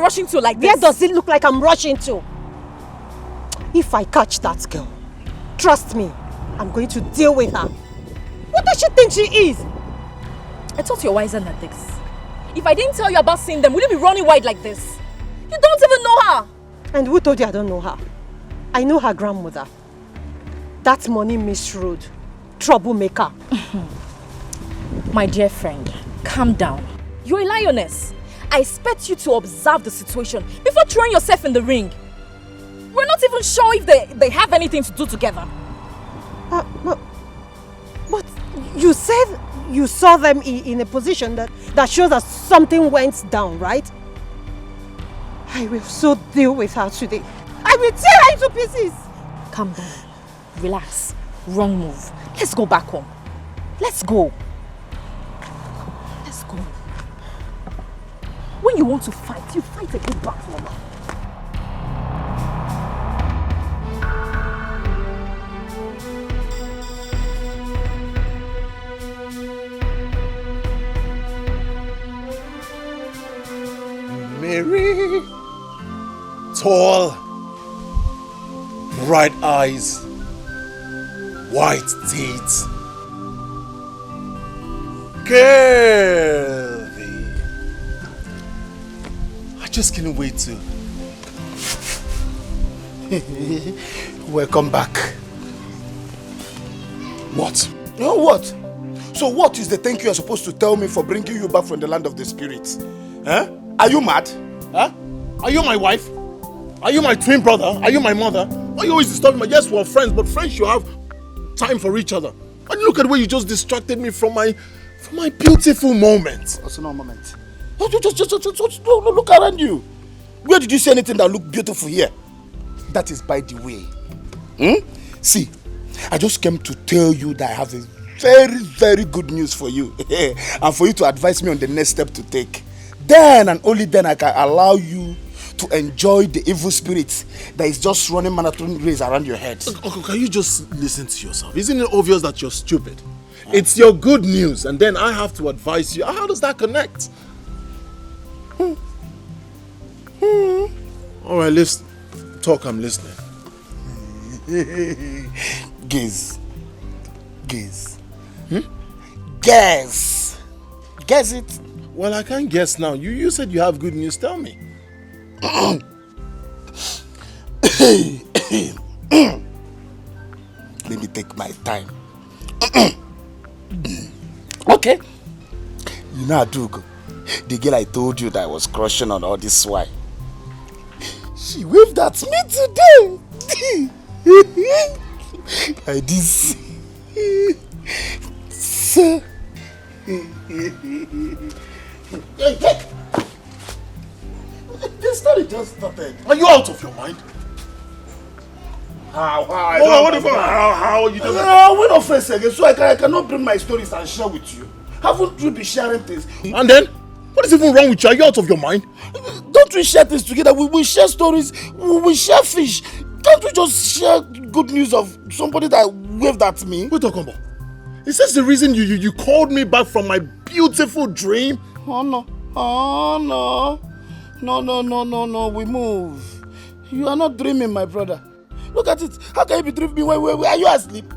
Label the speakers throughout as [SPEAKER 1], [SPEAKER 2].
[SPEAKER 1] rushing to like this?
[SPEAKER 2] Where does it look like I'm rushing to? If I catch that girl, trust me, I'm going to deal with her. What does she think she is?
[SPEAKER 1] I thought you're wiser than this. If I didn't tell you about seeing them, would you be running wide like this? You don't even know her.
[SPEAKER 2] And who told you I don't know her? I know her grandmother. That money misruled, troublemaker.
[SPEAKER 1] My dear friend, calm down. You're a lioness. I expect you to observe the situation before throwing yourself in the ring. We're not even sure if they have anything to do together.
[SPEAKER 2] But you said you saw them in a position that shows that something went down, right? I will so deal with her today. I will tear her into pieces.
[SPEAKER 1] Calm down. Relax. Wrong move. Let's go back home. Let's go. Let's go. When you want to fight, you fight a good back, Mama.
[SPEAKER 3] Mary, tall, bright eyes, white teeth, curvy. I just can't wait to.
[SPEAKER 4] Welcome back.
[SPEAKER 3] What?
[SPEAKER 4] You know what? So what is the thank you are supposed to tell me for bringing you back from the land of the spirits? Huh? Are you mad?
[SPEAKER 3] Huh? Are you my wife? Are you my twin brother? Are you my mother? Why are you always disturbing me? Yes, we're friends, but friends should have time for each other. And look at the way you just distracted me from my beautiful moment.
[SPEAKER 4] What's no moment? Just look around you. Where did you see anything that looked beautiful here? That is by the way. See, I just came to tell you that I have a very, very good news for you. And for you to advise me on the next step to take. Then and only then I can allow you to enjoy the evil spirit that is just running marathon race around your head.
[SPEAKER 3] Okay, can you just listen to yourself? Isn't it obvious that you're stupid? It's your good news, and then I have to advise you. How does that connect? All right, let's talk. I'm listening.
[SPEAKER 4] Guess. Guess it.
[SPEAKER 3] Well, I can't guess now. You said you have good news. Tell me.
[SPEAKER 4] Let me take my time. Okay. You know Adugo, the girl I told you that I was crushing on all this while. She waved at me today. Like this. So. This story just started.
[SPEAKER 3] Are you out of your mind?
[SPEAKER 4] How
[SPEAKER 3] are you doing?
[SPEAKER 4] We're not friends again, so I cannot bring my stories and share with you. Haven't you been sharing things?
[SPEAKER 3] And then? What is even wrong with you? Are you out of your mind?
[SPEAKER 4] Don't we share things together? We share stories, we share fish. Can't we just share good news of somebody that waved at me?
[SPEAKER 3] What are you talking about? Is this the reason you called me back from my beautiful dream?
[SPEAKER 4] Oh no, we move. You are not dreaming, my brother. Look at it. How can you be dreaming? Where are you asleep?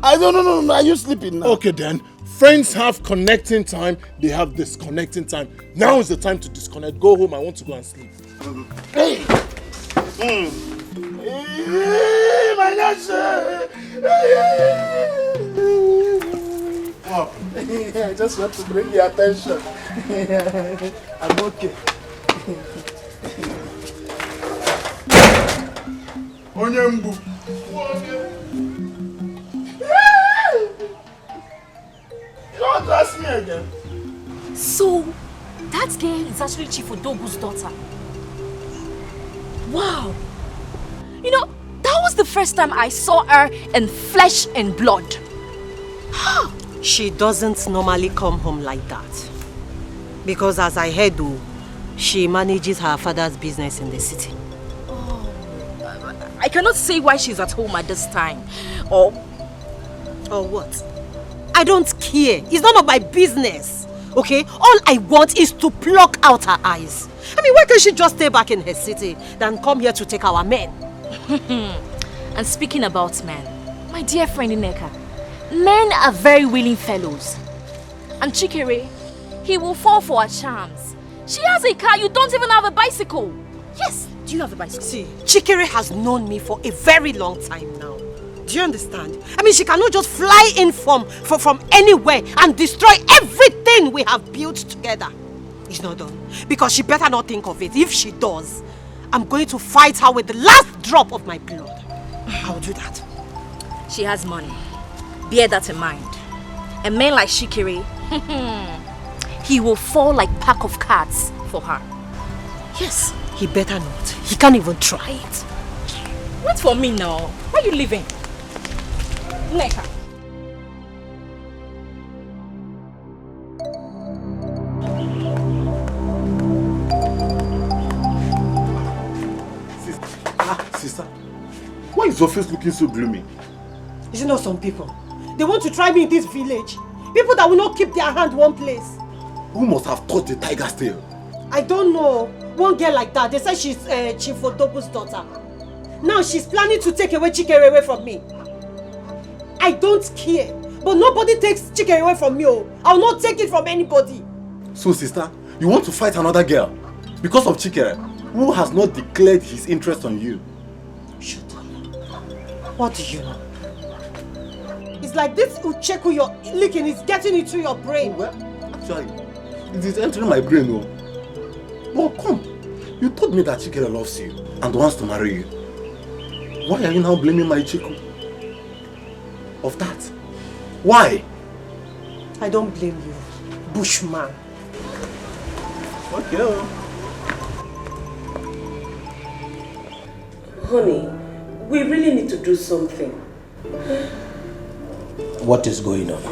[SPEAKER 4] I don't know. Are you sleeping now?
[SPEAKER 3] Okay then. Friends have connecting time. They have disconnecting time. Now is the time to disconnect. Go home. I want to go and sleep.
[SPEAKER 4] Hey, my gosh. Oh. I just want to bring your attention. I'm okay.
[SPEAKER 3] Onyembu.
[SPEAKER 4] Don't ask me again.
[SPEAKER 1] So, that girl is actually Chief Odogu's daughter. Wow. You know, that was the first time I saw her in flesh and blood.
[SPEAKER 2] She doesn't normally come home like that. Because as I heard, she manages her father's business in the city.
[SPEAKER 1] Oh, I cannot say why she's at home at this time. Or
[SPEAKER 2] what? I don't care. It's none of my business. okay? All I want is to pluck out her eyes. I mean, why can't she just stay back in her city than come here to take our men?
[SPEAKER 1] And speaking about men, my dear friend Ineka, men are very willing fellows. And Chikere, he will fall for her charms. She has a car, you don't even have a bicycle. Yes, do you have a bicycle?
[SPEAKER 2] See, Chikere has known me for a very long time now. Do you understand? I mean, she cannot just fly in from anywhere and destroy everything we have built together. It's not done. Because she better not think of it. If she does, I'm going to fight her with the last drop of my blood. I will do that.
[SPEAKER 1] She has money. Bear that in mind. A man like Shikiri, he will fall like pack of cards for her.
[SPEAKER 2] Yes, he better not. He can't even try it.
[SPEAKER 1] Wait for me now. Where are you living? Neka.
[SPEAKER 3] Sister, why is your face looking so gloomy?
[SPEAKER 2] Is it not some people? They want to try me in this village. People that will not keep their hand one place.
[SPEAKER 3] Who must have taught the tiger's tail?
[SPEAKER 2] I don't know. One girl like that, they say she's Chief Odobu's daughter. Now she's planning to take away Chikere away from me. I don't care. But nobody takes Chikere away from me. I will not take it from anybody.
[SPEAKER 3] So sister, you want to fight another girl? Because of Chikere, who has not declared his interest on you?
[SPEAKER 2] Shut up. What do you know? It's like this ucheku you're licking is getting into your brain.
[SPEAKER 3] Well, actually, it is entering my brain, oh. Well, come. You told me that Chikere loves you and wants to marry you. Why are you now blaming my Chiku of that? Why?
[SPEAKER 2] I don't blame you, Bushman.
[SPEAKER 3] Okay.
[SPEAKER 5] Honey, we really need to do something.
[SPEAKER 4] What is going on?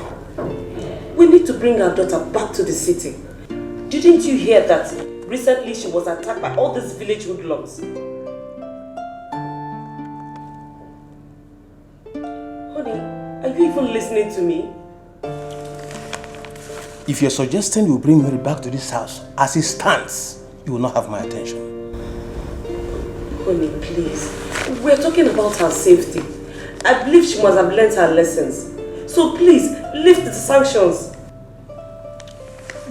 [SPEAKER 5] We need to bring our daughter back to the city. Didn't you hear that recently she was attacked by all these village hoodlums? Honey, are you even listening to me?
[SPEAKER 4] If you're suggesting you bring Mary back to this house as it stands, you will not have my attention.
[SPEAKER 5] Honey, please. We're talking about her safety. I believe she must have learned her lessons. So please, lift the sanctions.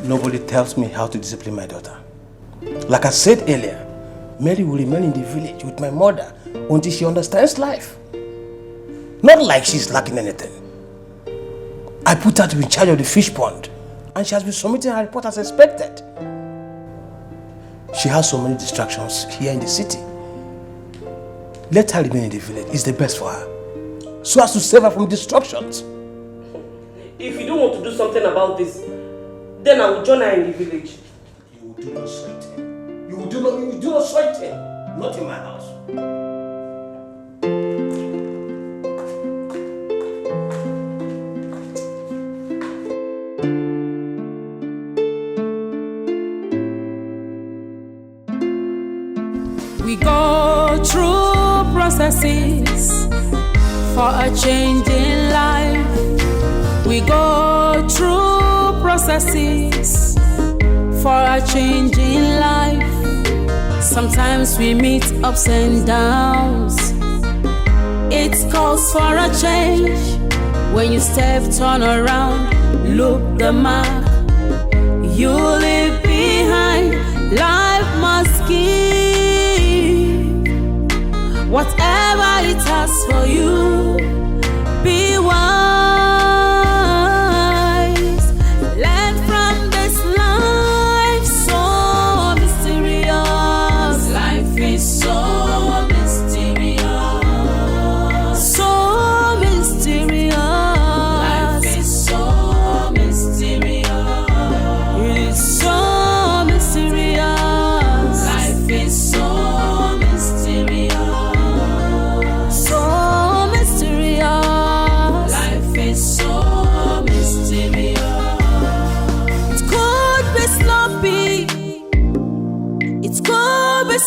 [SPEAKER 4] Nobody tells me how to discipline my daughter. Like I said earlier, Mary will remain in the village with my mother until she understands life. Not like she's lacking anything. I put her to be in charge of the fish pond, and she has been submitting her report as expected. She has so many distractions here in the city. Let her remain in the village. It's the best for her, so as to save her from distractions.
[SPEAKER 5] If you don't want to do something about this, then I will join her in the village.
[SPEAKER 4] You will do not sweat him. You will do not sweat him. Not in my house.
[SPEAKER 6] We go through processes for a change in life. We go through processes for a change in life. Sometimes we meet ups and downs. It calls for a change. When you step, turn around, look the mark. You leave behind. Life must give whatever it has for you. Be wise.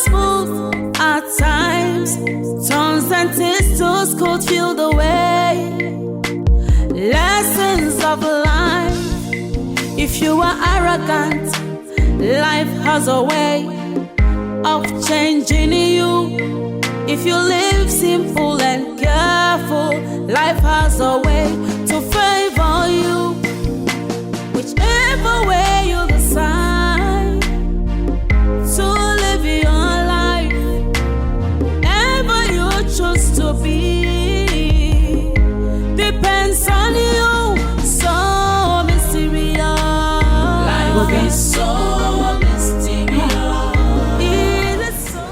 [SPEAKER 6] Smooth at times, tongues and thistles could feel the way. Lessons of life. If If you are arrogant, life has a way of changing you. If you live simple and careful, life has a way to favor you. Whichever way you decide to live your life, wherever you choose to be, depends on you. So mysterious. Life is so mysterious. It is so...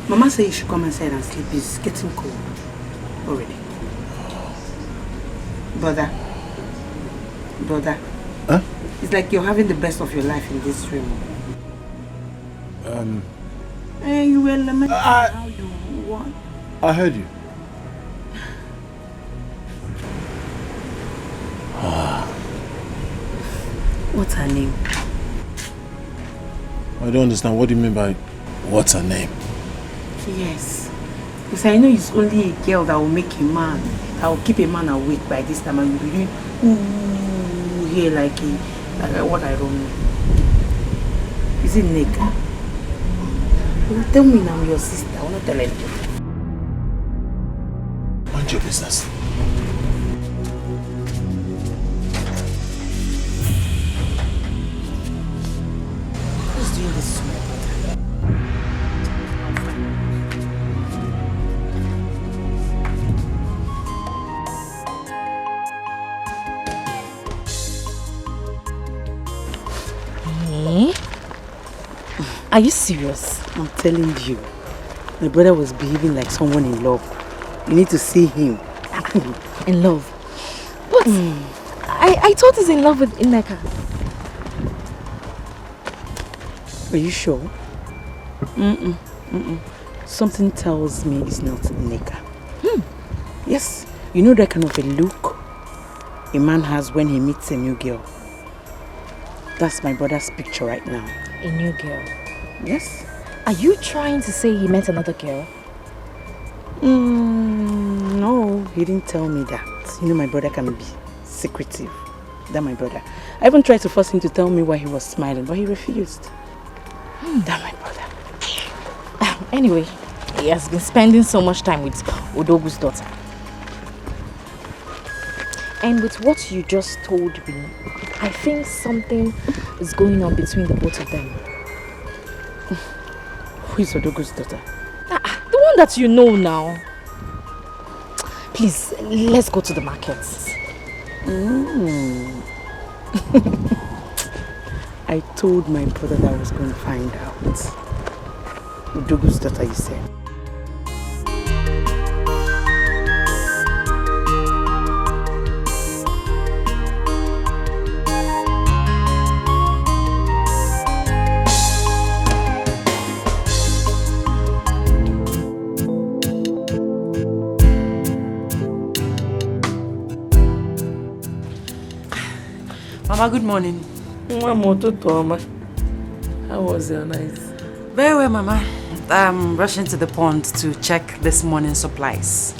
[SPEAKER 7] Mama said you should come inside and sleep. It's getting cold already. Brother.
[SPEAKER 3] Huh?
[SPEAKER 7] It's like you're having the best of your life in this room. You were lamenting how you want.
[SPEAKER 3] I heard you.
[SPEAKER 7] What's her name?
[SPEAKER 3] I don't understand. What do you mean by what's her name?
[SPEAKER 7] Yes. Because I know it's only a girl that will make a man, that will keep a man awake by this time, and you'll be doing ooh here like what I don't know. Is it Neka? You tell me now, your sister. I want to tell her.
[SPEAKER 3] Mind your business.
[SPEAKER 7] Who's doing this to me?
[SPEAKER 1] Are you serious?
[SPEAKER 7] I'm telling you, my brother was behaving like someone in love. You need to see him.
[SPEAKER 1] In love? But I thought he's in love with Ineka.
[SPEAKER 7] Are you sure? Something tells me it's not Ineka. Yes, you know that kind of a look a man has when he meets a new girl. That's my brother's picture right now.
[SPEAKER 1] A new girl?
[SPEAKER 7] Yes.
[SPEAKER 1] Are you trying to say he met another girl?
[SPEAKER 7] No, he didn't tell me that. You know my brother can be secretive. That my brother. I even tried to force him to tell me why he was smiling, but he refused. That my brother.
[SPEAKER 1] Anyway, he has been spending so much time with Odogu's daughter. And with what you just told me, I think something is going on between the both of them.
[SPEAKER 7] Who is Odogu's daughter?
[SPEAKER 1] The one that you know now. Please, let's go to the markets.
[SPEAKER 7] I told my brother that I was going to find out. Odogu's daughter, you said.
[SPEAKER 8] Mama, good morning.
[SPEAKER 9] Mama, how was your night?
[SPEAKER 8] Very well, Mama. I'm rushing to the pond to check this morning's supplies.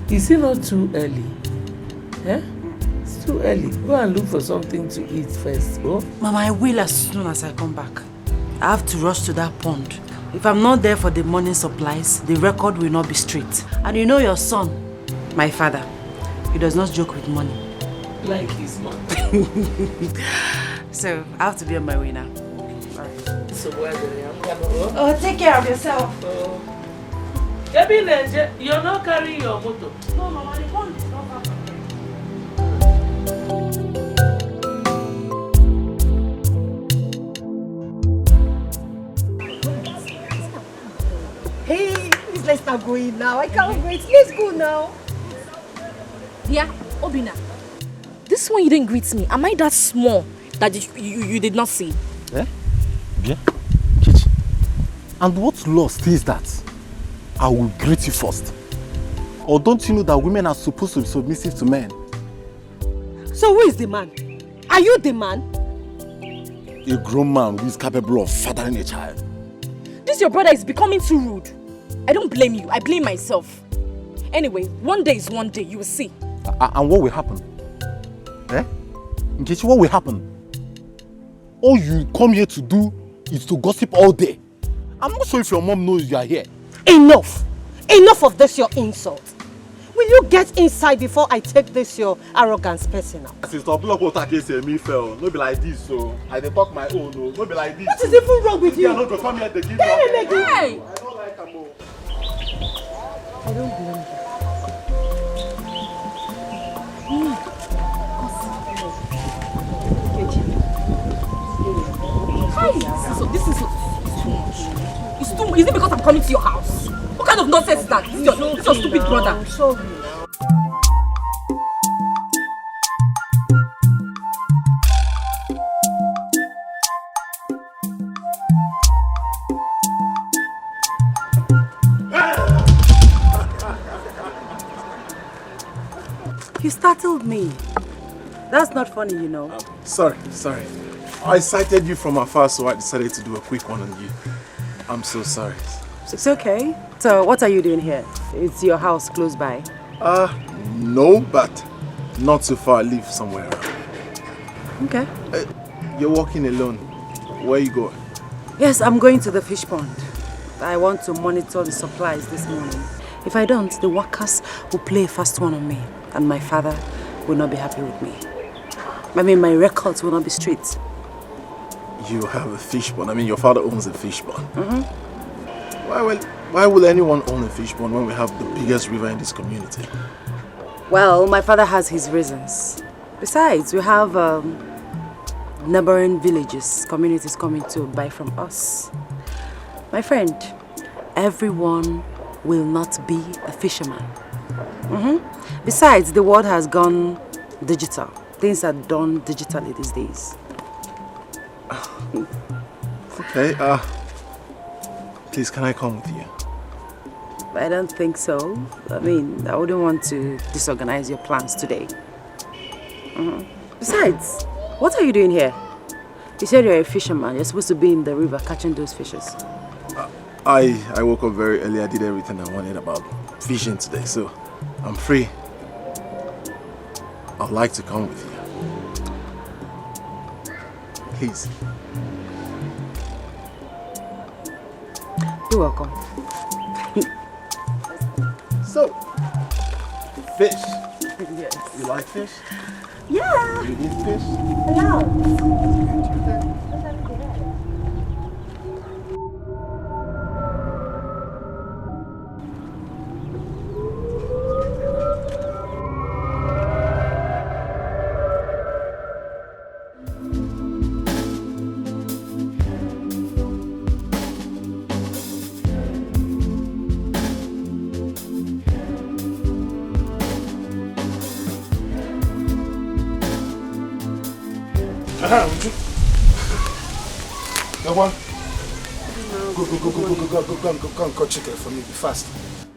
[SPEAKER 9] Is it not too early? Eh? It's too early. Go and look for something to eat first, oh?
[SPEAKER 8] Mama, I will as soon as I come back. I have to rush to that pond. If I'm not there for the morning supplies, the record will not be straight. And you know your son, my father, he does not joke with money.
[SPEAKER 9] Like his mom.
[SPEAKER 8] So, I have to be on my way now.
[SPEAKER 9] Alright. So where I'm gonna go?
[SPEAKER 8] Oh, take care of yourself.
[SPEAKER 9] Oh. You're not carrying your motor.
[SPEAKER 8] No, Mama, the pond is not far from
[SPEAKER 2] Hey, please let's start going now. I can't wait. Let's go now.
[SPEAKER 1] Yeah, Obina. This one you didn't greet me. Am I that small that you did not see?
[SPEAKER 3] Eh? Yeah? Chizzy. And what lost is that I will greet you first. Or don't you know that women are supposed to be submissive to men?
[SPEAKER 2] So who is the man? Are you the man?
[SPEAKER 3] A grown man who is capable of fathering a child.
[SPEAKER 1] This your brother is becoming too rude. I don't blame you. I blame myself. Anyway, one day is one day. You will see.
[SPEAKER 3] And what will happen? Eh? Nkechi, what will happen? All you come here to do is to gossip all day. I'm not sure if your mom knows you are here.
[SPEAKER 2] Enough! Enough of this your insult. Will you get inside before I take this your arrogance personal?
[SPEAKER 3] Sister, block what I say me fell. No be like this, so I dey talk my own. No be like this.
[SPEAKER 2] What is even wrong with you?
[SPEAKER 3] You are not going to come here to give me.
[SPEAKER 2] Hey!
[SPEAKER 3] I don't like them all.
[SPEAKER 2] I don't blame you.
[SPEAKER 1] So this is too much. It's too much. Is it because I'm coming to your house? What kind of nonsense is that? This is your stupid brother.
[SPEAKER 2] I'm sorry.
[SPEAKER 8] You startled me. That's not funny, you know.
[SPEAKER 3] Sorry. I sighted you from afar, so I decided to do a quick one on you. I'm so sorry.
[SPEAKER 8] It's okay. So what are you doing here? It's your house close by.
[SPEAKER 3] No, but not too far. I live somewhere around.
[SPEAKER 8] Okay.
[SPEAKER 3] You're walking alone. Where are you going?
[SPEAKER 8] Yes, I'm going to the fish pond. I want to monitor the supplies this morning. If I don't, the workers will play a fast one on me, and my father will not be happy with me. I mean, my records will not be straight.
[SPEAKER 3] You have a fish pond. I mean, your father owns a fish pond. Why will anyone own a fish pond when we have the biggest river in this community?
[SPEAKER 8] Well, my father has his reasons. Besides, we have neighboring villages, communities coming to buy from us. My friend, everyone will not be a fisherman. Besides, the world has gone digital. Things are done digitally these days.
[SPEAKER 3] Okay, please, can I come with you?
[SPEAKER 8] I don't think so. I mean, I wouldn't want to disorganize your plans today. Besides, what are you doing here? You said you're a fisherman. You're supposed to be in the river catching those fishes.
[SPEAKER 3] I woke up very early. I did everything I wanted about fishing today, so I'm free. I'd like to come with you. Please.
[SPEAKER 8] You're welcome.
[SPEAKER 3] So, fish.
[SPEAKER 8] Yes.
[SPEAKER 3] You like fish?
[SPEAKER 8] Yeah.
[SPEAKER 3] You eat fish?
[SPEAKER 8] Hello.
[SPEAKER 4] Go check it for me. Be fast.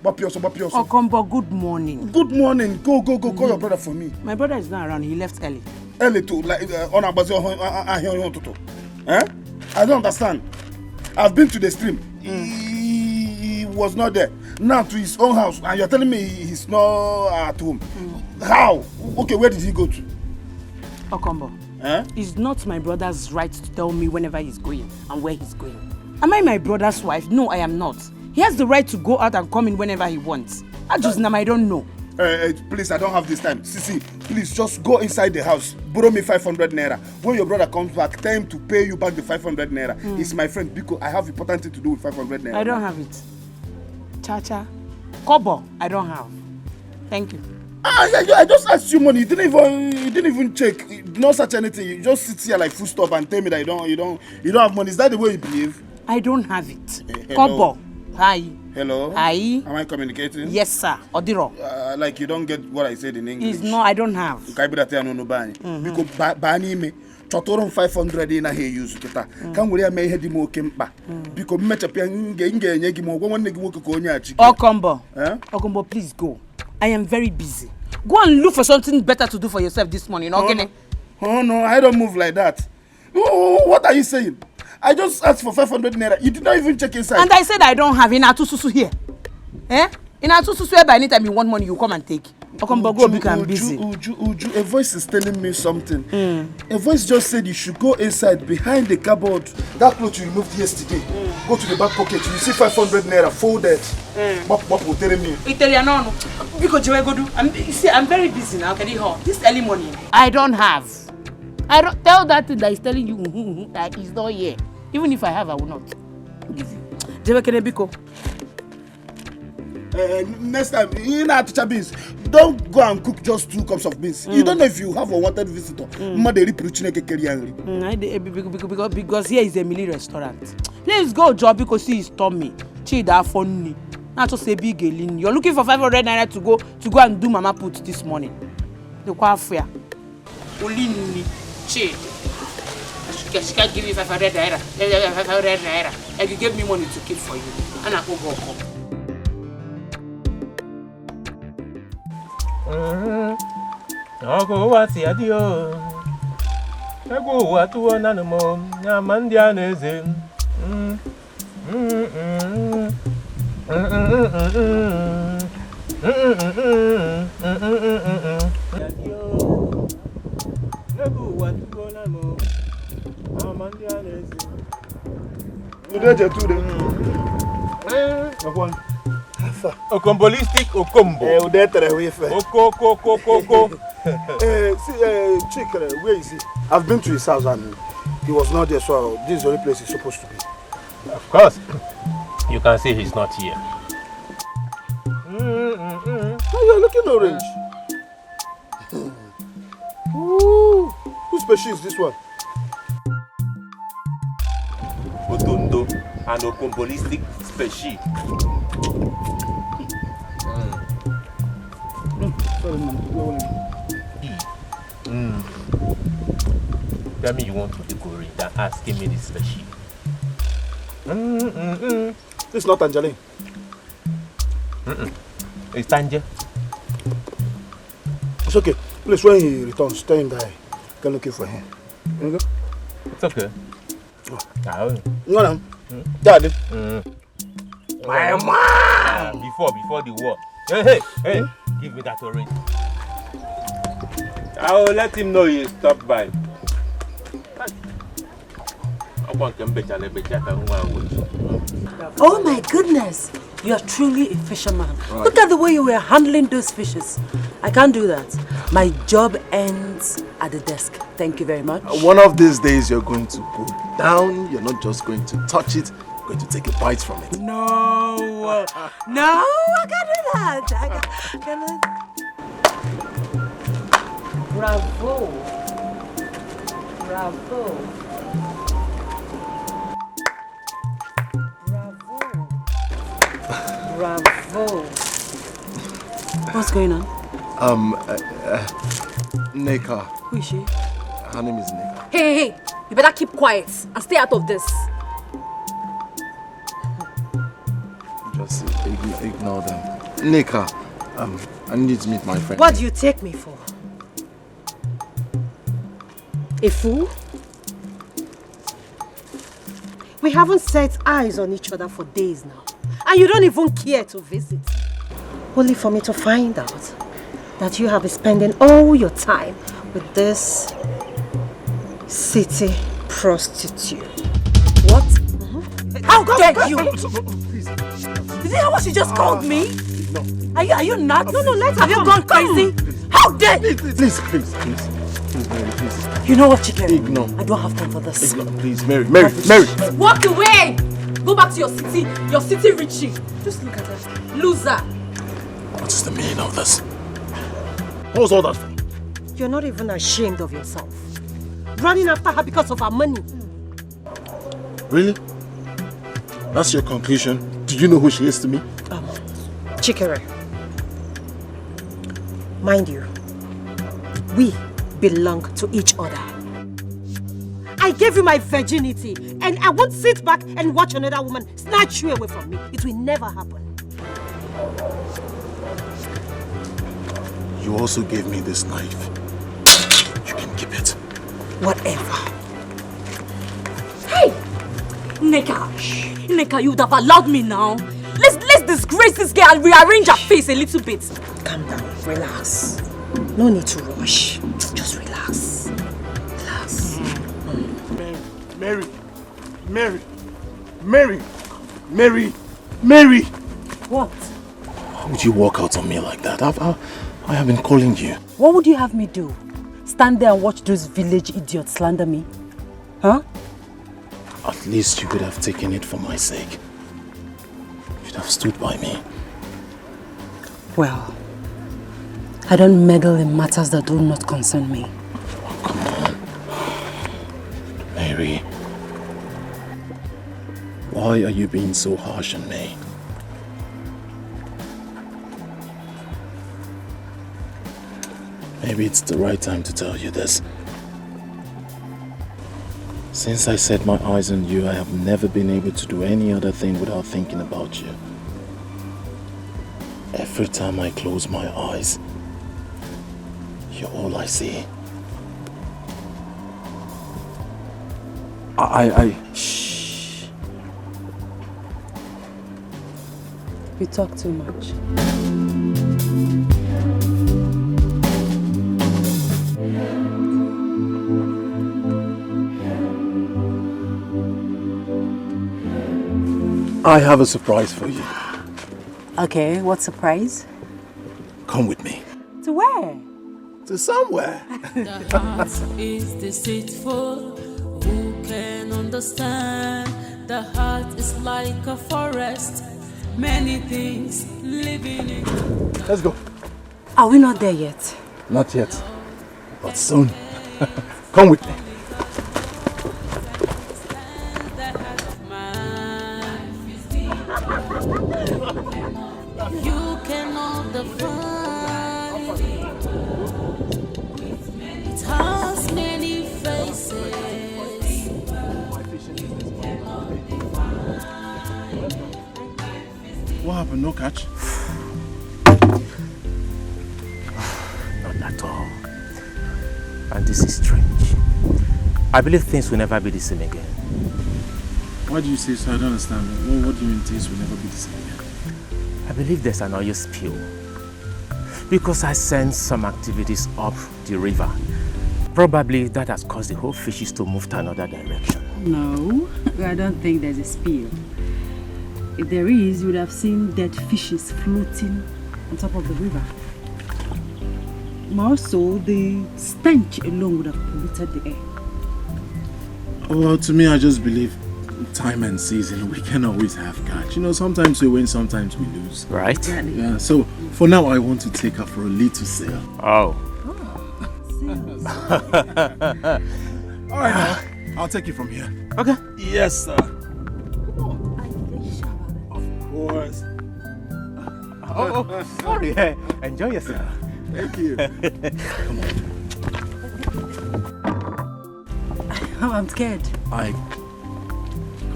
[SPEAKER 4] Bapioso.
[SPEAKER 7] Okombo, good morning.
[SPEAKER 4] Good morning. Go. Call your brother for me.
[SPEAKER 7] My brother is not around. He left early.
[SPEAKER 4] Early too, like on a bus. Eh? I don't understand. I've been to the stream. He was not there. Now to his own house, and you're telling me he's not at home. How? Okay, where did he go to?
[SPEAKER 7] Okombo.
[SPEAKER 4] Eh?
[SPEAKER 7] It's not my brother's right to tell me whenever he's going and where he's going. Am I my brother's wife? No, I am not. He has the right to go out and come in whenever he wants. I don't know.
[SPEAKER 4] Please, I don't have this time. Sisi, please just go inside the house. Borrow me 500 naira. When your brother comes back, tell him to pay you back the 500 naira. He's my friend because I have important thing to do with 500 naira.
[SPEAKER 7] I don't have it. Chacha. Kobo, I don't have. Thank you.
[SPEAKER 4] I just asked you money. You didn't even check. No such anything. You just sit here like full stop and tell me that you don't have money. Is that the way you behave?
[SPEAKER 7] I don't have it.
[SPEAKER 4] Hello.
[SPEAKER 7] Kobo. Hi.
[SPEAKER 4] Hello.
[SPEAKER 7] Hi.
[SPEAKER 4] Am I communicating?
[SPEAKER 7] Yes, sir. Odiro.
[SPEAKER 4] Like you don't get what I said in English.
[SPEAKER 7] It's no, I don't have.
[SPEAKER 4] Because bani me. Chotoron 500 in a here use kita. Can we make head mo kempa? Because mechapian nge mo one negi mo konya chiki.
[SPEAKER 7] Okombo. Okombo, please go. I am very busy. Go and look for something better to do for yourself this morning, okay?
[SPEAKER 4] Oh no, I don't move like that. Oh, what are you saying? I just asked for 500 naira. You did not even check inside.
[SPEAKER 7] And I said I don't have in Atususu here. In Atususu, whereby anytime you want money, you come and take. Okombogo become busy.
[SPEAKER 4] Uju, a voice is telling me something. A voice just said you should go inside behind the cupboard. That cloth you removed yesterday. Go to the back pocket. You see 500 naira folded. What will tell me?
[SPEAKER 7] Italiano. Because you go do. I'm very busy now. Can you hold this early morning? I don't have. I don't tell that thing that is telling you that is not here. Even if I have, I will not give you. Biko.
[SPEAKER 4] Next time, you know teacher beans. Don't go and cook just 2 cups of beans. You don't know if you have a wanted visitor.
[SPEAKER 7] Because here is a mini restaurant. Let's go, job because he is Tommy. Chida funny. Not just a big alien. You're looking for 500 naira to go and do mama put this morning. The quafia. Olini. She can't give you 500 naira. 500 naira. And you gave me money to keep for you. And I go.
[SPEAKER 10] Ogo wati adio. Ego watu na no na mandia neze. Okombolistic Okombo. Oko.
[SPEAKER 4] Chick, where is he? I've been to his house and he was not there, so this is the only place he's supposed to be.
[SPEAKER 10] Of course. You can see he's not here.
[SPEAKER 4] Oh, you're looking orange. Ooh, whose species is this one?
[SPEAKER 10] Otondo and Okombolistic species. Tell me you want to decorate than asking me this species.
[SPEAKER 4] This is not Angeline.
[SPEAKER 10] It's Tanja.
[SPEAKER 4] It's okay. Please, when he returns, tell him that I can look for him. You go?
[SPEAKER 10] It's okay.
[SPEAKER 4] No, no. Daddy.
[SPEAKER 10] My mom! Before the war. Hey, give me that orange. I'll let him know you stopped by.
[SPEAKER 8] Oh my goodness! You are truly a fisherman. Right. Look at the way you were handling those fishes. I can't do that. My job ends at the desk. Thank you very much.
[SPEAKER 3] One of these days you're going to go down. You're not just going to touch it. You're going to take a bite from it.
[SPEAKER 8] No, I can't do that. I can't. Bravo. What's going on?
[SPEAKER 3] Neka.
[SPEAKER 8] Who is she?
[SPEAKER 3] Her name is Neka.
[SPEAKER 1] Hey, you better keep quiet and stay out of this.
[SPEAKER 3] Just ignore them. Neka, I need to meet my friend.
[SPEAKER 2] What do you take me for? A fool? We haven't set eyes on each other for days now. And you don't even care to visit. Only for me to find out that you have been spending all your time with this city prostitute.
[SPEAKER 8] What? How dare you? Please. Did you hear what she just called me?
[SPEAKER 3] No.
[SPEAKER 8] Are you nuts?
[SPEAKER 2] No, let her.
[SPEAKER 8] Have you gone crazy? How dare you?
[SPEAKER 3] Please, Mary, please.
[SPEAKER 8] You know what, Chike?
[SPEAKER 3] Ignore.
[SPEAKER 8] I don't have time for this.
[SPEAKER 3] Ignore, please, Mary.
[SPEAKER 1] Walk away! Go back to your city Richie. Just look at her. Loser.
[SPEAKER 3] What is the meaning of this? What was all that for?
[SPEAKER 2] You're not even ashamed of yourself. Running after her because of her money.
[SPEAKER 3] Really? That's your conclusion? Do you know who she is to me?
[SPEAKER 2] Chikere. Mind you, we belong to each other. I gave you my virginity and I won't sit back and watch another woman snatch you away from me. It will never happen.
[SPEAKER 3] You also gave me this knife. You can keep it.
[SPEAKER 2] Whatever.
[SPEAKER 1] Hey! Neka, you would have allowed me now. Let's disgrace this girl and rearrange her face a little bit.
[SPEAKER 2] Calm down. relax. No need to rush. Just relax. Relax.
[SPEAKER 3] Mary. Mary!
[SPEAKER 2] What?
[SPEAKER 3] Why would you walk out on me like that? I have been calling you.
[SPEAKER 2] What would you have me do? Stand there and watch those village idiots slander me? Huh?
[SPEAKER 3] At least you could have taken it for my sake. You'd have stood by me.
[SPEAKER 2] Well, I don't meddle in matters that do not concern me.
[SPEAKER 3] Oh, come on. Mary. Why are you being so harsh on me? Maybe it's the right time to tell you this. Since I set my eyes on you, I have never been able to do any other thing without thinking about you. Every time I close my eyes, you're all I see.
[SPEAKER 2] Shh. You talk too much.
[SPEAKER 3] I have a surprise for you.
[SPEAKER 2] Okay, what surprise?
[SPEAKER 3] Come with me.
[SPEAKER 2] To where?
[SPEAKER 3] To somewhere.
[SPEAKER 6] The heart is deceitful. Who can understand? The heart is like a forest. Many things living in it.
[SPEAKER 3] Let's go.
[SPEAKER 2] Are we not there yet?
[SPEAKER 3] Not yet, but soon. Come with me.
[SPEAKER 6] You cannot define. It has many faces.
[SPEAKER 3] What happened? No catch?
[SPEAKER 10] Not at all. And this is strange. I believe things will never be the same again.
[SPEAKER 3] Why do you say so? I don't understand. What do you mean things will never be the same again?
[SPEAKER 10] I believe there's an oil spill. Because I sense some activities up the river. Probably that has caused the whole fishes to move to another direction.
[SPEAKER 11] No, I don't think there's a spill. If there is, you would have seen dead fishes floating on top of the river. More so, the stench alone would have polluted the air.
[SPEAKER 3] Well, to me, I just believe time and season, we can always have catch. You know, sometimes we win, sometimes we lose.
[SPEAKER 10] Right?
[SPEAKER 11] Exactly.
[SPEAKER 3] Yeah, so for now, I want to take her for a little sail.
[SPEAKER 10] Oh.
[SPEAKER 3] All right, now, I'll take you from here.
[SPEAKER 10] Okay.
[SPEAKER 3] Yes, sir. Of course.
[SPEAKER 10] Oh, sorry. Enjoy yourself.
[SPEAKER 3] Thank you. Come on.
[SPEAKER 11] I'm scared.
[SPEAKER 3] Come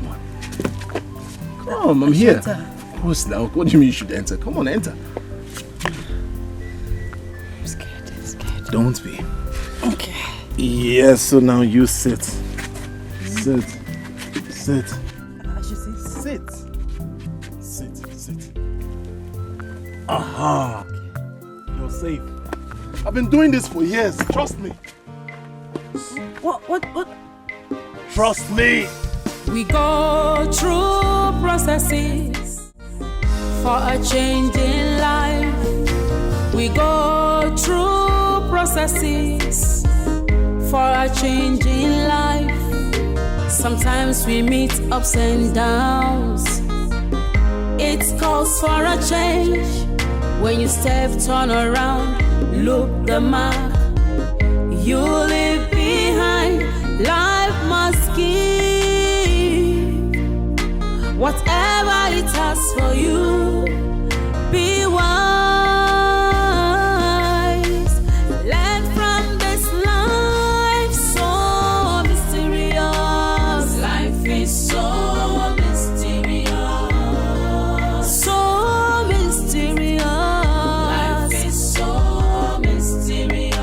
[SPEAKER 3] on. Come, I'm here. Of course now. What do you mean you should enter? Come on, enter.
[SPEAKER 11] I'm scared.
[SPEAKER 3] Don't be.
[SPEAKER 11] Okay.
[SPEAKER 3] Yes, so now you sit. Sit.
[SPEAKER 11] I should sit.
[SPEAKER 3] Sit. Aha. You're safe. I've been doing this for years. Trust me.
[SPEAKER 11] What?
[SPEAKER 3] Trust me.
[SPEAKER 6] We go through processes for a change in life. We go through processes for a change in life. Sometimes we meet ups and downs. It calls for a change. When you step, turn around, look the mark. You leave behind. Life must give whatever it has for you. Be wise. Learn from this life, so mysterious. Life is so mysterious. So mysterious. Life is so mysterious.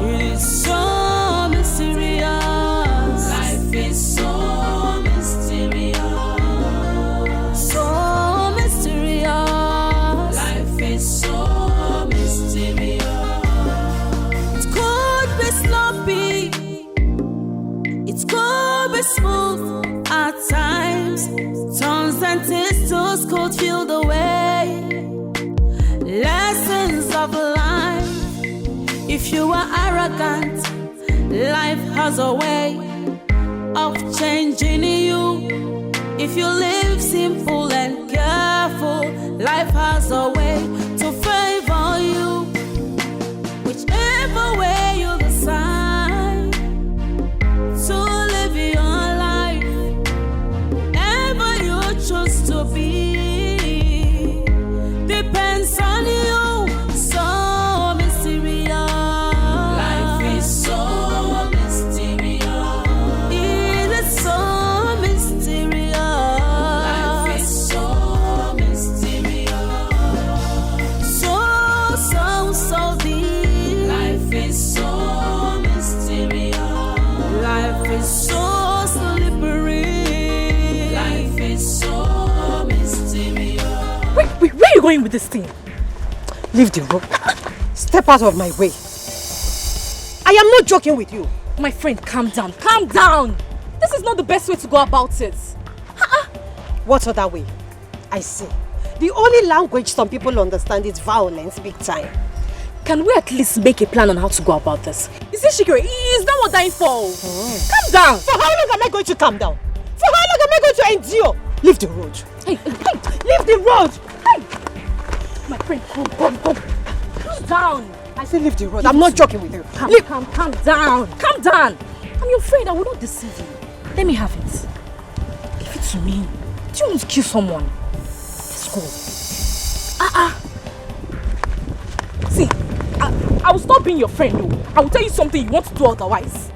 [SPEAKER 6] It is so mysterious. Life is so mysterious. So mysterious. Life sentence to school feel the way. Lessons of life. If you are arrogant, life has a way of changing you. If you live simple and careful, life has a way to favor you. Whichever way you decide to live your life, wherever you choose to be, depends on you. So mysterious. Life is so mysterious. It is so mysterious. Life is so mysterious. So deep. Life is so mysterious. Life is so slippery. Life is so mysterious.
[SPEAKER 1] Where are you going with this thing?
[SPEAKER 2] Leave the room. Step out of my way. I am not joking with you.
[SPEAKER 1] My friend, calm down. Calm down. This is not the best way to go about it.
[SPEAKER 2] What other way? I see. The only language some people understand is violence, big time.
[SPEAKER 1] Can we at least make a plan on how to go about this? Is this Shikiri? Is that what dying for? Calm down.
[SPEAKER 2] For how long am I going to calm down? For how long am I going to endure? Leave the road.
[SPEAKER 1] Hey.
[SPEAKER 2] Leave the road.
[SPEAKER 1] Hey. My friend, come. Calm down.
[SPEAKER 2] I say leave the road. I'm not joking with you.
[SPEAKER 1] Calm down. Calm down. I'm your friend. I will not deceive you. Let me have it. Give it to me. Do you want to kill someone? Let's go. See, I will stop being your friend. No. I will tell you something you want to do otherwise.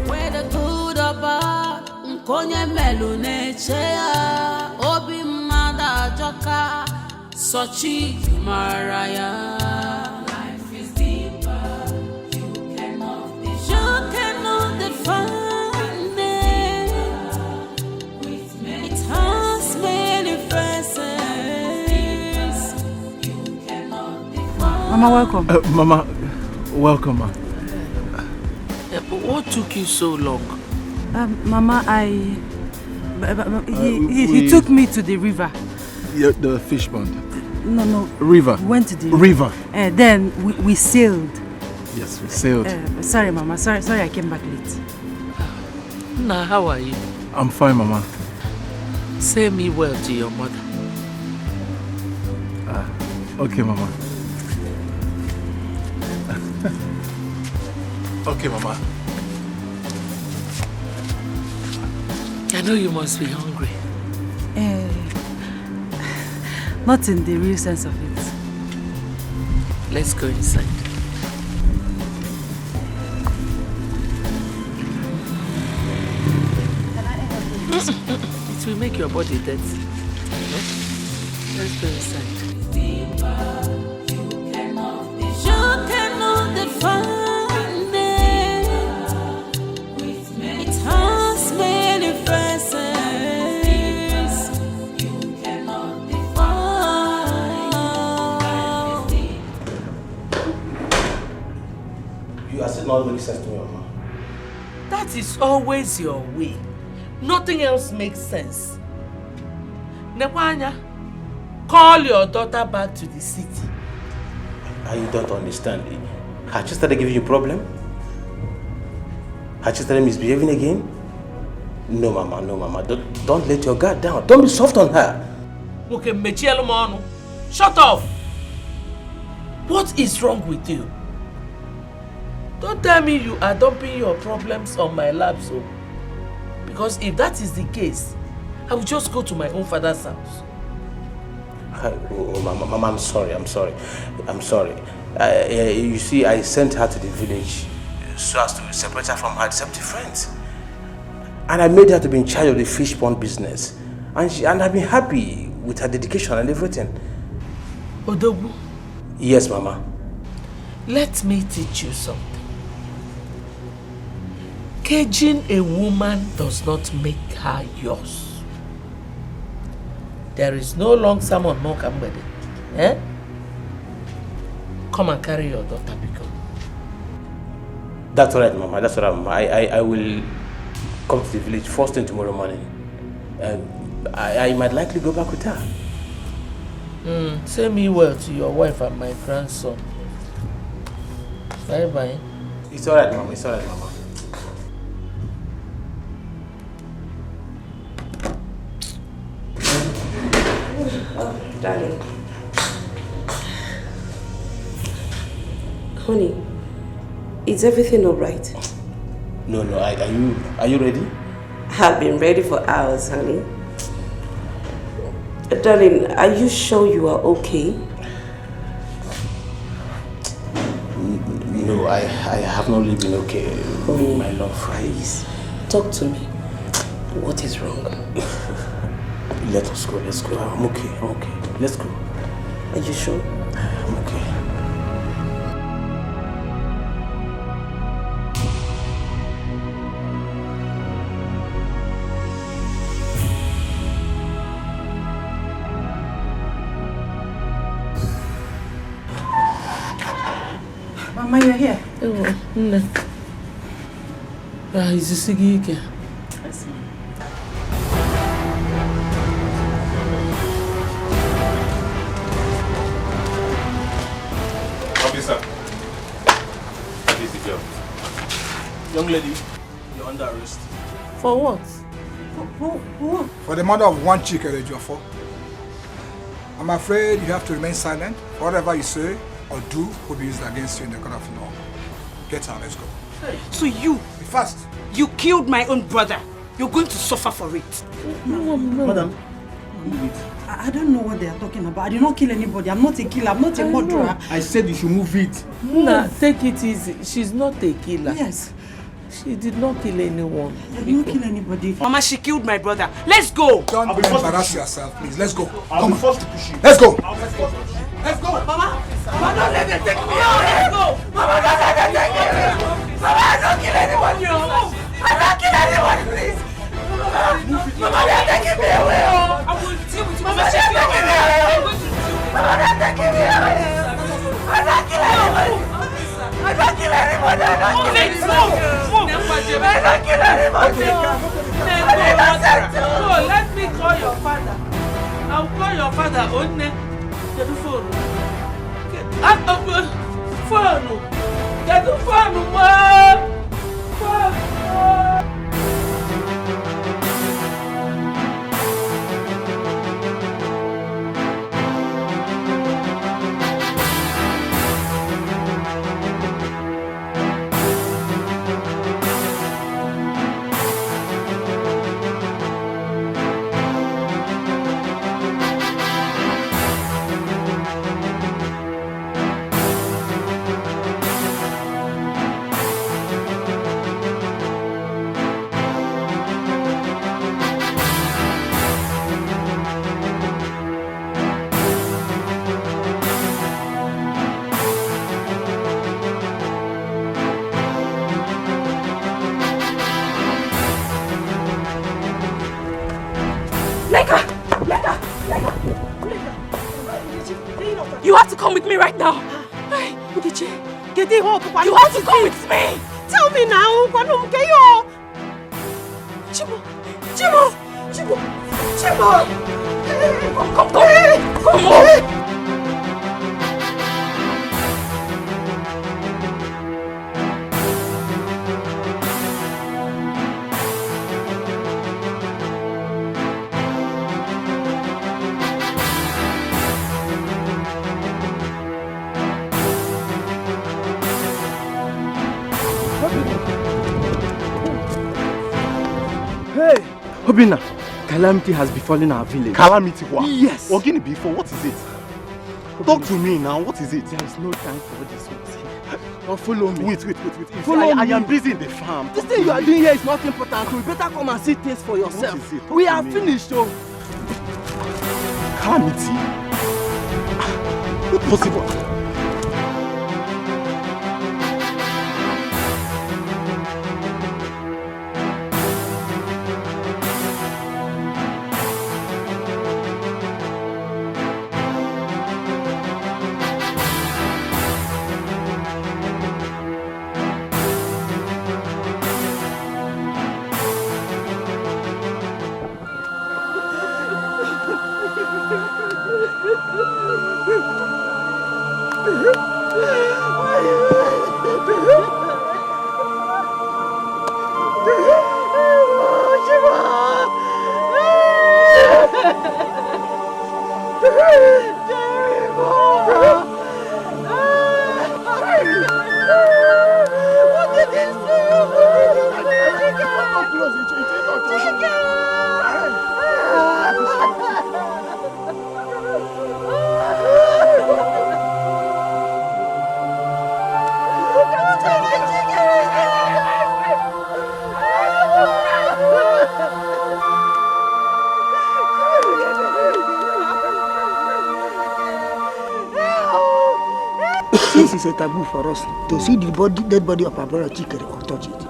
[SPEAKER 6] Whether good or bad, Nkonye melune chea, Obi mada joka, Sochi maraya. Life is deeper, you cannot define it. It has many faces, you cannot define.
[SPEAKER 8] Mama, welcome.
[SPEAKER 12] Mama, welcome, ma.
[SPEAKER 9] But what took you so long?
[SPEAKER 8] Mama, he took me to the river.
[SPEAKER 12] Yeah, the fish pond.
[SPEAKER 8] No.
[SPEAKER 12] River.
[SPEAKER 8] We went to the
[SPEAKER 12] river.
[SPEAKER 8] Then we sailed.
[SPEAKER 12] Yes, we sailed.
[SPEAKER 8] Sorry, Mama. Sorry, I came back late.
[SPEAKER 9] Now, how are you?
[SPEAKER 12] I'm fine, Mama.
[SPEAKER 9] Say me well to your mother.
[SPEAKER 12] Okay, Mama. Okay, Mama.
[SPEAKER 9] I know you must be hungry.
[SPEAKER 8] Not in the real sense of it.
[SPEAKER 9] Let's go inside. It will make your body dirty. No? Let's go inside.
[SPEAKER 6] You cannot define it. It has many faces. You cannot define.
[SPEAKER 4] You are still not making sense to me, Mama.
[SPEAKER 9] That is always your way. Nothing else makes sense. Nekwanya, call your daughter back to the city.
[SPEAKER 10] You don't understand. Her sister started giving you a problem? Her sister started misbehaving again? No, Mama. Don't let your guard down. Don't be soft on her.
[SPEAKER 9] Okay, shut off. What is wrong with you? Don't tell me you are dumping your problems on my lap, so. Because if that is the case, I will just go to my own father's house.
[SPEAKER 10] Oh, Mama, I'm sorry. You see, I sent her to the village so as to separate her from her deceptive friends. And I made her to be in charge of the fish pond business. And I've been happy with her dedication and everything.
[SPEAKER 9] Odogu?
[SPEAKER 10] Yes, Mama.
[SPEAKER 9] Let me teach you something. Caging a woman does not make her yours. There is no long sermon more Kambede. Eh? Come and carry your daughter, because.
[SPEAKER 10] That's all right, Mama. That's all right, Mama. I will come to the village first thing tomorrow morning. I might likely go back with her.
[SPEAKER 9] Say me well to your wife and my grandson. Bye-bye.
[SPEAKER 10] It's all right, Mama. It's all right, Mama.
[SPEAKER 5] Oh, darling. Honey, is everything all right?
[SPEAKER 10] No. Are you ready?
[SPEAKER 5] I've been ready for hours, honey. Darling, are you sure you are okay?
[SPEAKER 10] No, I have not really been okay.
[SPEAKER 5] Honey,
[SPEAKER 10] my love.
[SPEAKER 5] Please, talk to me. What is wrong?
[SPEAKER 10] Let us go. Let's go. I'm okay. Let's go.
[SPEAKER 5] Are you sure?
[SPEAKER 10] I'm okay.
[SPEAKER 7] Mama, you're here.
[SPEAKER 9] Is this Dikeh?
[SPEAKER 12] Officer, that is the girl. Young lady, you're under arrest.
[SPEAKER 9] For what?
[SPEAKER 13] For the murder of one chick, Elejuafo. I'm afraid you have to remain silent. Whatever you say or do will be used against you in the court of law. Get out, let's go.
[SPEAKER 2] So you,
[SPEAKER 13] be fast.
[SPEAKER 2] You killed my own brother. You're going to suffer for it.
[SPEAKER 13] No. Madam,
[SPEAKER 7] I don't know what they are talking about. I did not kill anybody. I'm not a killer. I'm not a murderer.
[SPEAKER 12] I said you should move it.
[SPEAKER 9] Nah, take it easy. She's not a killer.
[SPEAKER 7] Yes.
[SPEAKER 9] She did not kill anyone.
[SPEAKER 7] I did not kill anybody.
[SPEAKER 2] Mama, she killed my brother. Let's go.
[SPEAKER 13] Don't embarrass yourself, please. Let's go.
[SPEAKER 12] I'll be forced to push you.
[SPEAKER 13] Let's go.
[SPEAKER 2] Let's go. Mama, don't let them take me away. Let's go. Mama, don't let them take me away. Mama, I don't kill anyone. I don't kill anyone, please. Mama, they're taking me away. I will deal with you. Mama, they're taking me away. Mama, they're taking me away. I don't kill anyone. I don't kill anyone. I don't kill anyone. I don't kill anyone.
[SPEAKER 9] No, let me call your father. I'll call your father. Get the phone. Phone. Get the phone, Mom.
[SPEAKER 1] You have to come with me right now. You have to come with me.
[SPEAKER 2] Tell me now. Chimo.
[SPEAKER 1] Come on.
[SPEAKER 12] Hey, Obina, calamity has befallen our village.
[SPEAKER 3] Calamity what?
[SPEAKER 12] Yes.
[SPEAKER 3] Ogini before, what is it? Talk to me now, what is it?
[SPEAKER 12] There is no time for this one. Now follow me.
[SPEAKER 3] Wait.
[SPEAKER 12] Follow
[SPEAKER 3] I
[SPEAKER 12] me.
[SPEAKER 3] am busy in the farm.
[SPEAKER 12] This thing you are doing here is not important. You better come and see things for yourself.
[SPEAKER 3] What is it?
[SPEAKER 12] We are finished, so.
[SPEAKER 3] Calamity? Not possible.
[SPEAKER 14] Since it's a taboo for us to see the dead body of our brother Chikere or touch it,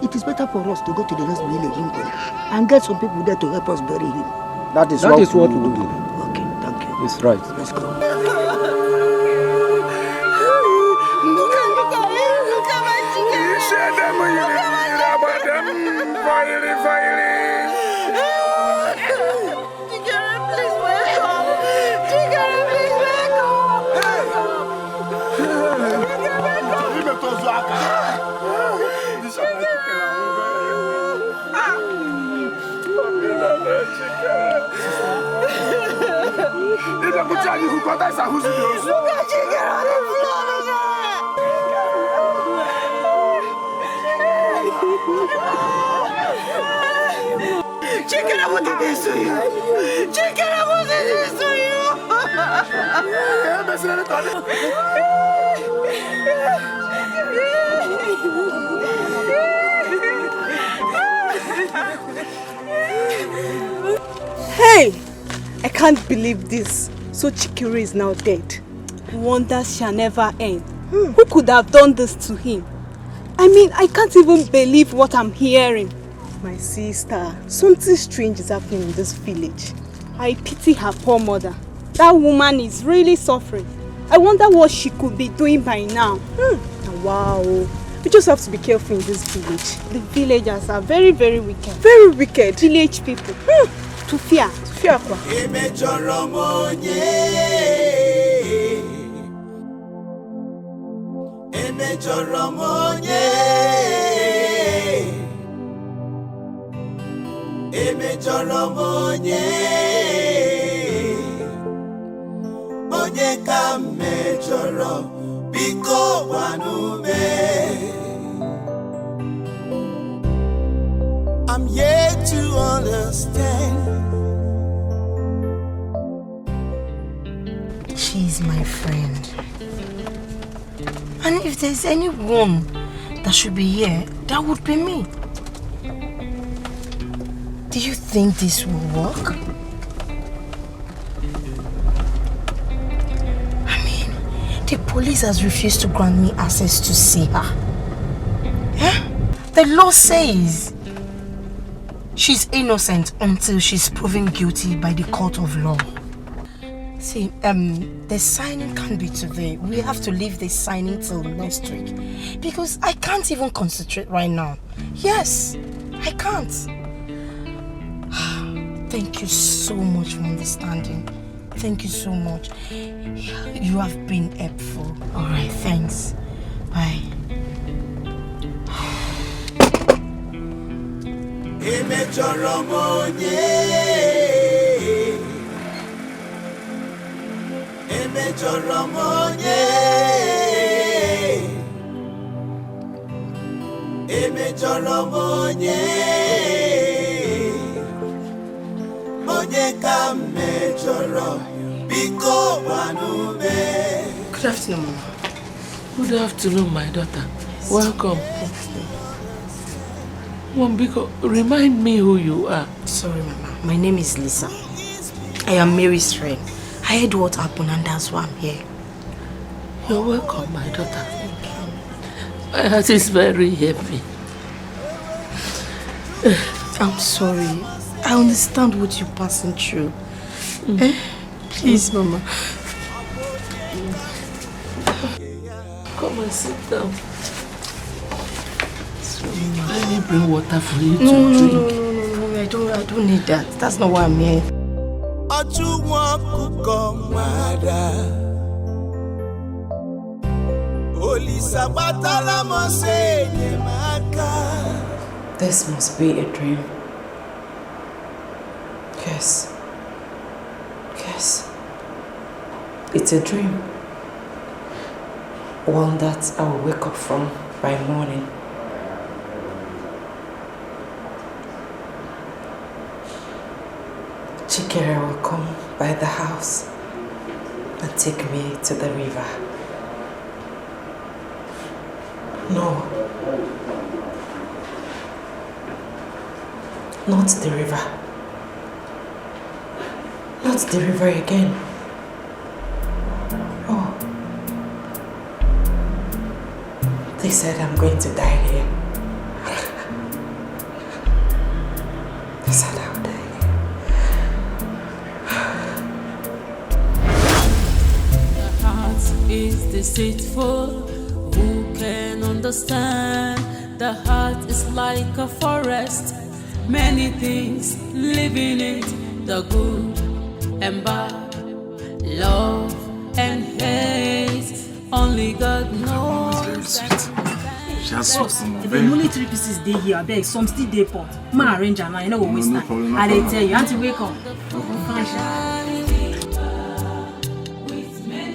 [SPEAKER 14] it is better for us to go to the next village and get some people there to help us bury him.
[SPEAKER 15] That is what we will do.
[SPEAKER 14] Okay, thank you.
[SPEAKER 15] It's right.
[SPEAKER 14] Let's go.
[SPEAKER 2] Chikere, what did they do you? Chikere, what did they do you? Hey! I can't believe this. So Chikere is now dead. Wonders shall never end. Who could have done this to him? I mean, I can't even believe what I'm hearing. My sister, something strange is happening in this village. I pity her poor mother. That woman is really suffering. I wonder what she could be doing by now. Wow. We just have to be careful in this village. The villagers are very, very wicked. Very wicked. Village people. To fear. To fear.
[SPEAKER 16] I'm yet to understand.
[SPEAKER 17] She's my friend. And if there's anyone that should be here, that would be me. Do you think this will work? I mean, the police has refused to grant me access to see her. Yeah? The law says she's innocent until she's proven guilty by the court of law. See, the signing can't be today. We have to leave this signing till next week. Because I can't even concentrate right now. Yes, I can't. Thank you so much for understanding. Thank you so much. You have been helpful. Alright, thanks. Bye.
[SPEAKER 9] Good afternoon, Mama. Good afternoon, my daughter. Yes. Welcome. Mom, Biko, remind me who you are.
[SPEAKER 17] Sorry, Mama. My name is Lisa. I am Mary's friend. I heard what happened and that's why I'm here.
[SPEAKER 9] You're welcome, my daughter. Thank you. My heart is very heavy.
[SPEAKER 17] I'm sorry. I understand what you're passing through. Please, Mama.
[SPEAKER 9] Come and sit down. Let me bring water for you to drink.
[SPEAKER 17] No, I don't need that. That's not why I'm here.
[SPEAKER 16] I ojú wọn kúkọ màdà. Olùsàbátàlà mọ̀ ṣe èyí máa ká.
[SPEAKER 8] This must be a dream. Yes. Yes. It's a dream. One that I will wake up from by morning. Chikere will come by the house and take me to the river. No. Not the river. Not the river again. Oh. They said I'm going to die here. They said I'll die here.
[SPEAKER 6] The heart is deceitful. Who can understand? The heart is like a forest. Many things live in it. The good and bad, love and hate. Only God knows.
[SPEAKER 11] The only 3 pieces they here, I beg. Some still dey pot. Ma arrange and I know we waste time. I dey tell you, auntie wake up.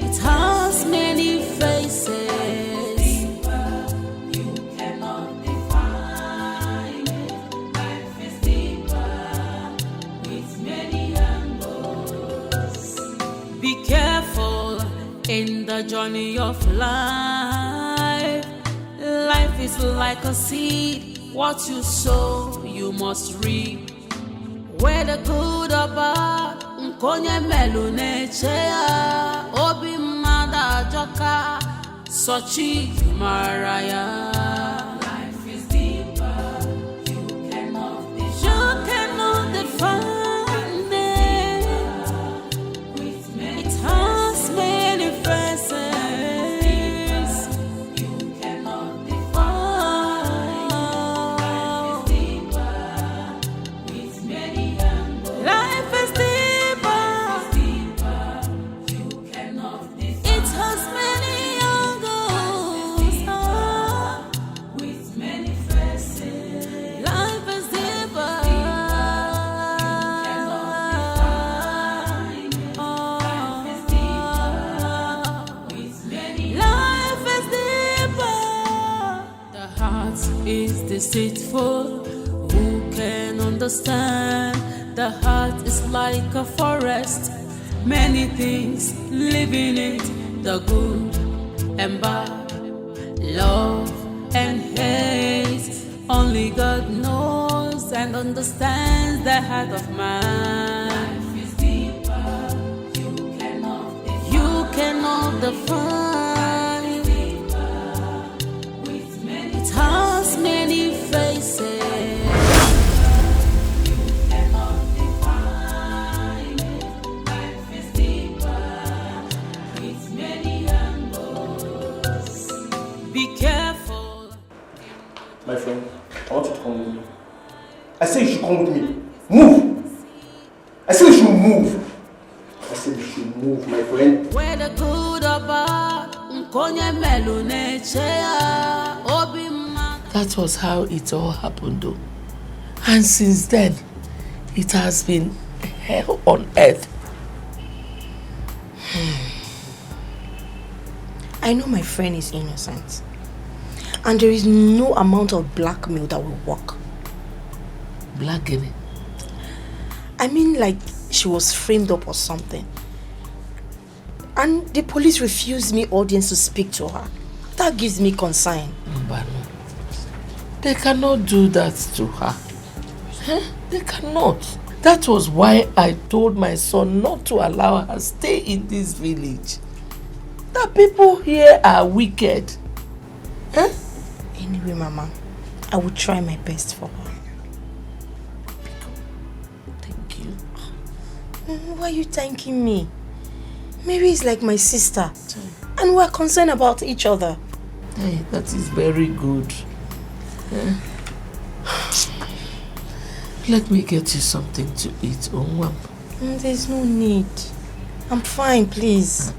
[SPEAKER 6] It has many faces. Be careful in the journey of life. Life is like a seed. What you sow, you must reap. Whether good or bad, nkonye melune chea. Obi mada joka, sochi maraya. Life is deeper. You cannot define. Deceitful, who can understand? The heart is like a forest. Many things live in it. The good and bad, love and hate. Only God knows and understands the heart of man. Life is deeper. You cannot define. It has many faces. Be careful.
[SPEAKER 10] My friend, I want you to come with me. I say you should come with me. Move! I say you should move. I say you should move, my friend.
[SPEAKER 6] Whether good or bad, nkonye melune chea.
[SPEAKER 9] That was how it all happened though. And since then, it has been hell on earth.
[SPEAKER 17] I know my friend is innocent. And there is no amount of blackmail that will work.
[SPEAKER 9] Blackmail?
[SPEAKER 17] I mean like she was framed up or something. And the police refused me audience to speak to her. That gives me concern.
[SPEAKER 9] Mbano. They cannot do that to her. They cannot. That was why I told my son not to allow her stay in this village. The people here are wicked.
[SPEAKER 17] Anyway, Mama, I will try my best for her.
[SPEAKER 9] Thank you.
[SPEAKER 17] Why are you thanking me? Mary is like my sister. And we're concerned about each other.
[SPEAKER 9] Hey, that is very good. Let me get you something to eat, Onwam.
[SPEAKER 17] There's no need. I'm fine, please.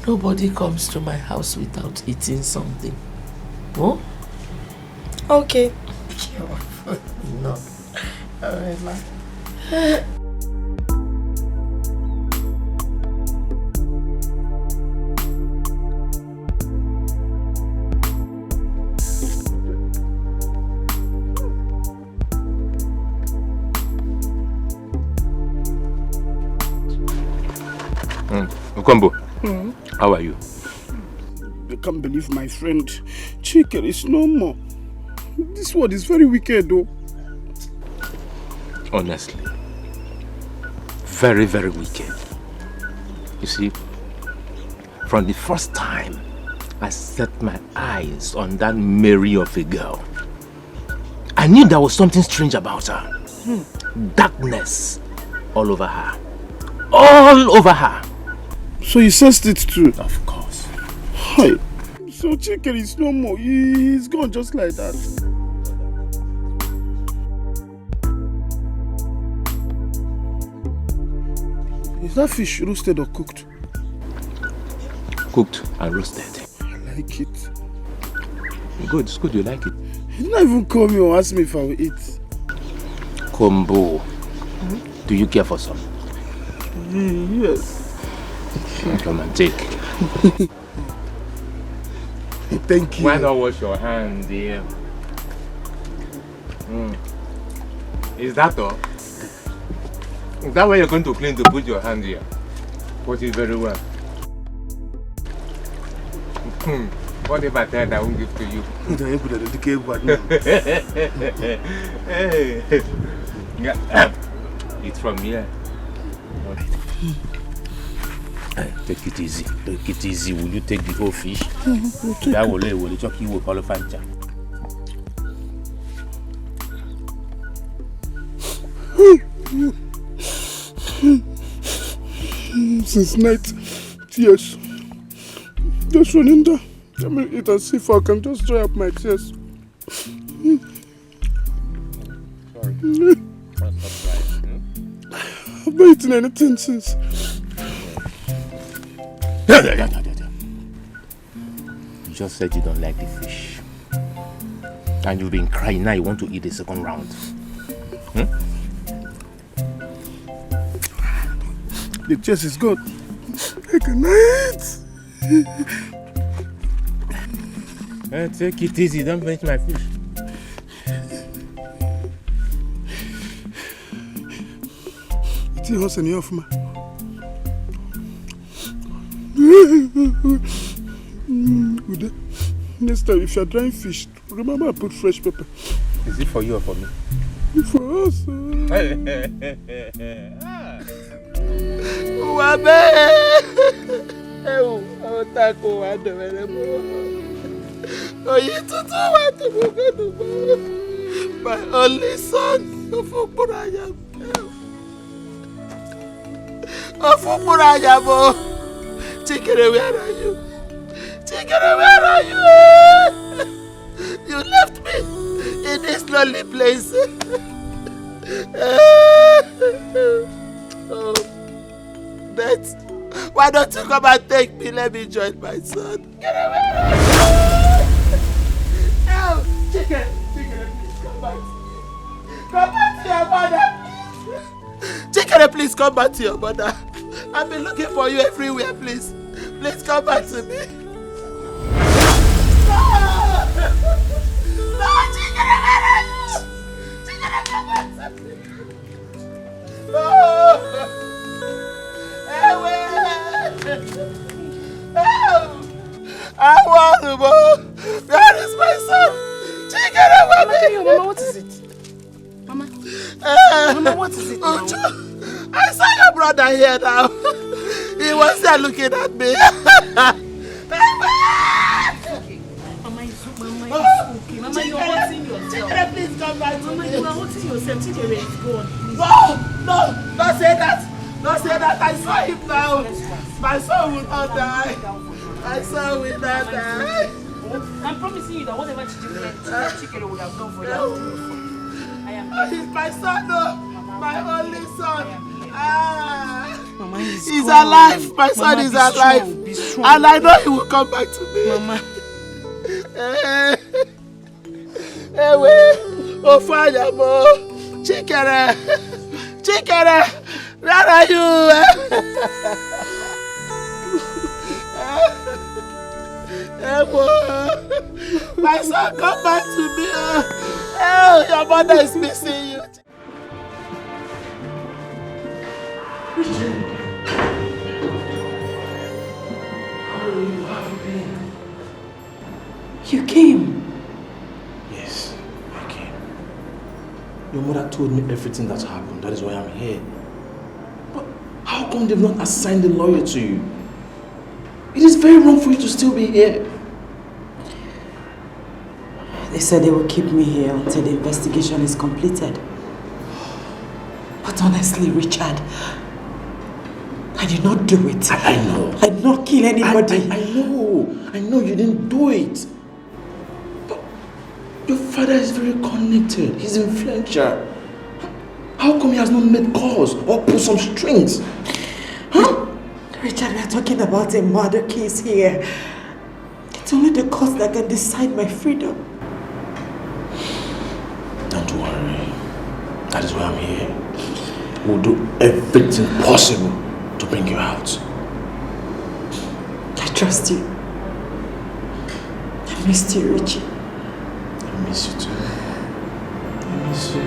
[SPEAKER 9] Nobody comes to my house without eating something. Oh?
[SPEAKER 17] Okay.
[SPEAKER 9] No. Alright, ma.
[SPEAKER 10] Okombo, how are you?
[SPEAKER 18] I can't believe my friend Chike is no more. This word is very wicked though.
[SPEAKER 10] Honestly. Very, very wicked. You see, from the first time I set my eyes on that Mary of a girl, I knew there was something strange about her. Darkness all over her. All over her.
[SPEAKER 18] So you sensed it too?
[SPEAKER 10] Of course.
[SPEAKER 18] Hi. So Chike is no more. He's gone just like that. Is that fish roasted or cooked?
[SPEAKER 10] Cooked and roasted.
[SPEAKER 18] I like it.
[SPEAKER 10] Good, it's good you like it.
[SPEAKER 18] He didn't even call me or ask me if I will eat.
[SPEAKER 10] Combo. Do you care for some?
[SPEAKER 18] Yes.
[SPEAKER 10] Come and take.
[SPEAKER 18] Thank you.
[SPEAKER 10] Why not wash your hands, dear? Is that all? Is that where you're going to clean to put your hand here? Put it very well. What if I tell that I won't give to you? It's from here. Take it easy. Take it easy. Will you take the whole fish? That will lay will chuck you with all of Fanta.
[SPEAKER 18] Since night, tears just running down. Let me eat and see if I can just dry up my tears.
[SPEAKER 10] Sorry.
[SPEAKER 18] I've not eaten anything since.
[SPEAKER 10] You just said you don't like the fish. And you've been crying, now you want to eat the second round.
[SPEAKER 18] The chest is good. I can eat.
[SPEAKER 10] Take it easy, don't finish my fish.
[SPEAKER 18] It's a horse and off, man. Next time, if you're drying fish, remember I put fresh pepper.
[SPEAKER 10] Is it for you or for me?
[SPEAKER 18] For us.
[SPEAKER 16] My only son, Chikere, where are you? Chikere, where are you? You left me in this lonely place. Oh, but why don't you come and take me? Let me join my son. Get away! Oh, Chikere, please come back. Come back to your mother. Chikere, please come back to your mother. I've been looking for you everywhere, please. Please come back to me. No! No, Chikere, where are you? Chikere, come back to me. No! I want to go. Where is my son? Chikere, where are you?
[SPEAKER 7] Mama, what is it? Mama? Mama, what is it now?
[SPEAKER 16] I saw your brother here now. He was there looking at me.
[SPEAKER 7] Mama, it's okay. Mama, you're hurting yourself.
[SPEAKER 16] Chikere, please come back to
[SPEAKER 7] Mama,
[SPEAKER 16] me.
[SPEAKER 7] you are hurting yourself. Chikere is gone.
[SPEAKER 16] No, don't say that. Don't say that. I saw him now. My son will not die. My son will not die.
[SPEAKER 7] I'm promising you that whatever Chikere would have done for you, I am here.
[SPEAKER 16] He's my son, no. My only son.
[SPEAKER 8] Mama,
[SPEAKER 16] he's alive. My son is alive.
[SPEAKER 8] Be strong.
[SPEAKER 16] And I know he will come back to me.
[SPEAKER 8] Mama.
[SPEAKER 16] Oh, fire, mo. Chikere. Chikere. Where are you? My son, come back to me. Oh, your mother is missing you.
[SPEAKER 9] How have you been?
[SPEAKER 7] You came?
[SPEAKER 10] Yes, I came. Your mother told me everything that's happened. That is why I'm here. But how come they've not assigned a lawyer to you? It is very wrong for you to still be here.
[SPEAKER 7] They said they will keep me here until the investigation is completed. But honestly, Richard, I did not do it.
[SPEAKER 10] I know.
[SPEAKER 7] I did not kill anybody.
[SPEAKER 10] I know you didn't do it. But your father is very connected. He's influential. How come he has not made calls or pulled some strings? Huh?
[SPEAKER 7] Richard, we are talking about a murder case here. It's only the court that can decide my freedom.
[SPEAKER 10] Don't worry. That is why I'm here. We'll do everything possible to bring you out.
[SPEAKER 7] I trust you. I missed you, Richie.
[SPEAKER 10] I miss you too. I miss you.